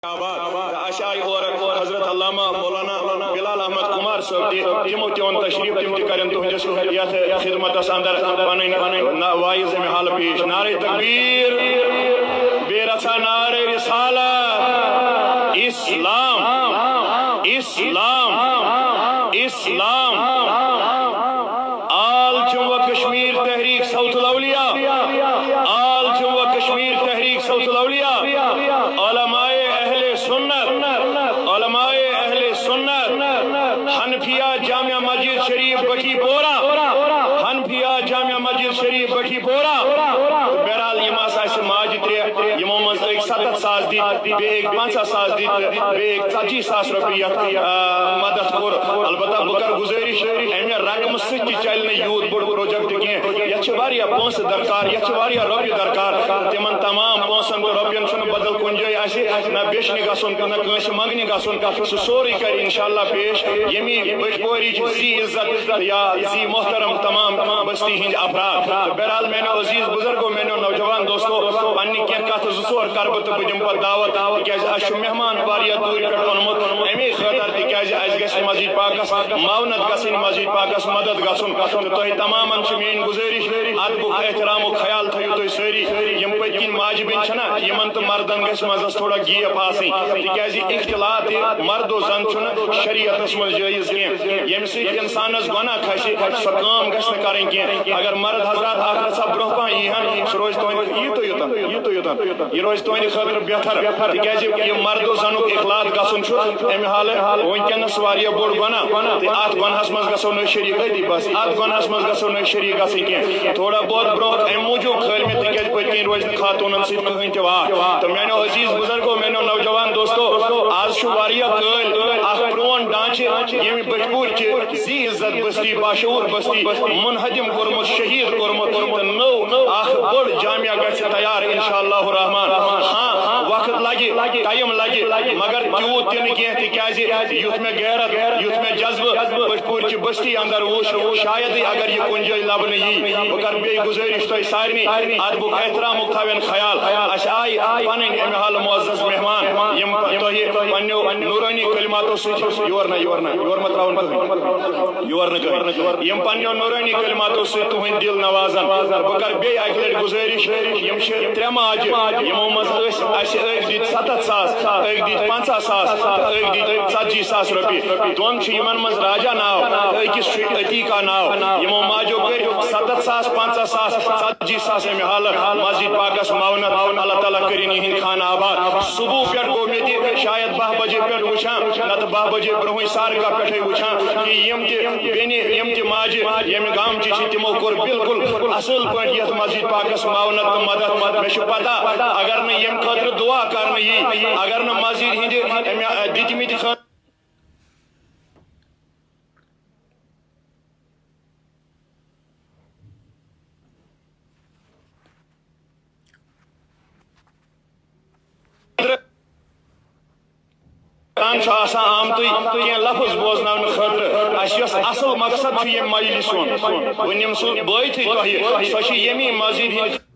آئی اور حضرت علامہ مولانا بلال احمد کمار صاحب تمو تون تشریف تم ترین تہندس یت خدمتس اندر پن وائز حال پیش نعرہ تکبیر بے رچا نعرہ رسالت اسلام اسلام اسلام آل جموں و کشمیر تحریک صوت الاولیاء آل جموں و کشمیر تحریک صوت الاولیاء علماء علماء اہل سنت حنفیہ جامعہ مسجد شریف بٹھی پورا حنفیہ جامعہ مسجد شریف بٹھی پورا بہرحال یم آسہ ماج ترے یمو مز ایک 70 ساس دیت بے ایک 50 ساس دیت بے ایک 40 ساس روپیہ مدد کور البتہ بکر گزارش امی رقم ستی چلنے یوت بڑ پروجیکٹ کی یہ چھ پونس درکار یہ چھ روپیہ درکار تمن تمام پونسن تو روپین چھن بدل کن جائے آسے نہ بیچنے گژھن نہ کٲنٛسہِ منگنہِ گژھن سُہ سورُے کرِ انشاءاللہ پیش یمی بٹپوری زی عزت یا زی محترم تمام بستی ہند افراد بہرحال میانو عزیز بزرگو میانو نوجوان دوستو پنہ کی کت زور کر بہ تو بہ دم پہ دعوت تکیاز اس مہمان واریاہ دور پہ اونمت امی خاطر تکیاز اس گژھِ مسجد پاکس معاونت گژھن مسجد پاکس مدد گژھن تو تہ تمامن چھ میٲنۍ گزارش ادبُک احترامُک خیال تھٲیِو تُہۍ سٲری یم پٔتۍ کِنۍ ماجہِ بیٚنہِ چھنا یمن تہٕ مردن گژھِ منٛزس تھوڑا گیپ آسٕنۍ تکیاز اختلاط مرد و زن چھُنہٕ شریعتس منٛز جٲیز کینٛہہ ییٚمہِ سۭتۍ انسانس گۄناہ کھسہِ سۄ کٲم گژھِ نہٕ کرٕنۍ کینٛہہ اگر مرد حضرات اکھ رژھا برونٛہہ پہن ییٖہن سُہ روزِ تُہنٛدِ یہِ روزِ تُہنٛدِ خٲطرٕ بہتر تکیازِ یہِ مرد و زنُک اختلاط گژھُن چھُ امہِ حالہٕ وٕنکیٚنس واریاہ بوٚڑ گۄناہ تہٕ اتھ گۄناہس منٛز گژھو نہٕ شریٖک أتی بس اتھ گۄناہس منٛز گژھو نہٕ شریٖک گژھٕنۍ کینٛہہ تھوڑا بہت برونٛہہ امہِ موٗجوٗب کھٲلۍ مےٚ تکیازِ پٔتۍ کِنۍ روزِ نہٕ خاتوٗنن سۭتۍ کٕہٕنۍ تہِ واٹھ تہٕ میانیو عزیز بزرگو میانیو نوجوان دوستو آز چھُ واریاہ کٲلۍ اکھ پرون ڈانچہِ ییٚمہِ بٹپوٗرچہِ زی عزت بستی باشعوٗر بستی منہدم کوٚرمُت شہیٖد کوٚرمُت تہٕ نوٚو اکھ بوٚڑ جامعہ گژھِ تیار انشاءاللہ الرحمان ہاں وقت لگہِ ٹایم لگہِ مگر تیوٗت تہِ نہٕ کینٛہہ تکیازِ یُتھ مےٚ غیرت یُتھ مےٚ جذبہٕ بٹپوٗرچہِ بستی اندر وُچھ شایدٕے اگر یہِ کُنہِ جایہِ لبنہٕ یی بہٕ کرٕ بیٚیہِ گُزٲرِش تۄہہِ سارنٕے ادبُک احترامُک تھاوٮ۪ن خیال اسہِ آیہِ پنٕنۍ امہِ حالہٕ معزز مہمان یِم تۄہہِ پننیو نورانی کلماتو سۭتۍ یور ما تراوُن کٕہٕنۍ یور نہٕ کٕہٕنۍ یِم پننیو نورانی کلماتو سۭتۍ تُہٕنٛدۍ دل نوازن بہٕ کرٕ بیٚیہِ اکہِ لٹہِ گُزٲرِش یِم چھِ ترٛےٚ ماجہِ یِمو منٛز اسہِ أکۍ دِتۍ 70 ساس أکۍ دِتۍ 50 ساس تہٕ أکۍ دِتۍ 40 ساس رۄپیہِ دۄن چھِ یِمن منٛز راجا ناو تہٕ أکِس چھُ عتیقہ ناو یِمو ماجو کٔرۍ 70 ساس 50 ساس 40 ساس امہِ حالہٕ مسجد پاکس معاونت اللہ تعالیٰ کٔرِنۍ یِہٕنٛدۍ خانہٕ آباد صبح پٮ۪ٹھ گوٚو مےٚ تہِ شاید 10 بجے پٮ۪ٹھ وٕچھان نتہٕ 10 بجے برونٛہٕے سارکا پٮ۪ٹھٕے وٕچھان کہِ یِم تہِ بیٚنہِ یِم تہِ ماجہِ ییٚمہِ گامچہِ چھِ تِمو کوٚر بالکل اصل پٲٹھۍ یتھ مسجد پاکس معاونت تہٕ مدد مےٚ چھُ پتہ اگر نہٕ ییٚمہِ خٲطرٕ دعا کرنہٕ یی اگر نہٕ مسجد ہٕنٛدِ امہِ دِتمٕتۍ آمتٕے کینٛہہ لفظ بوزناونہٕ خٲطرٕ اسہِ یۄس اصل مقصد چھُ ییٚمہِ مجلسُن بہٕ نِمہٕ سُہ بٲیتھٕے تۄہہِ سۄ چھِ ییٚمی مسجد ہٕنٛدۍ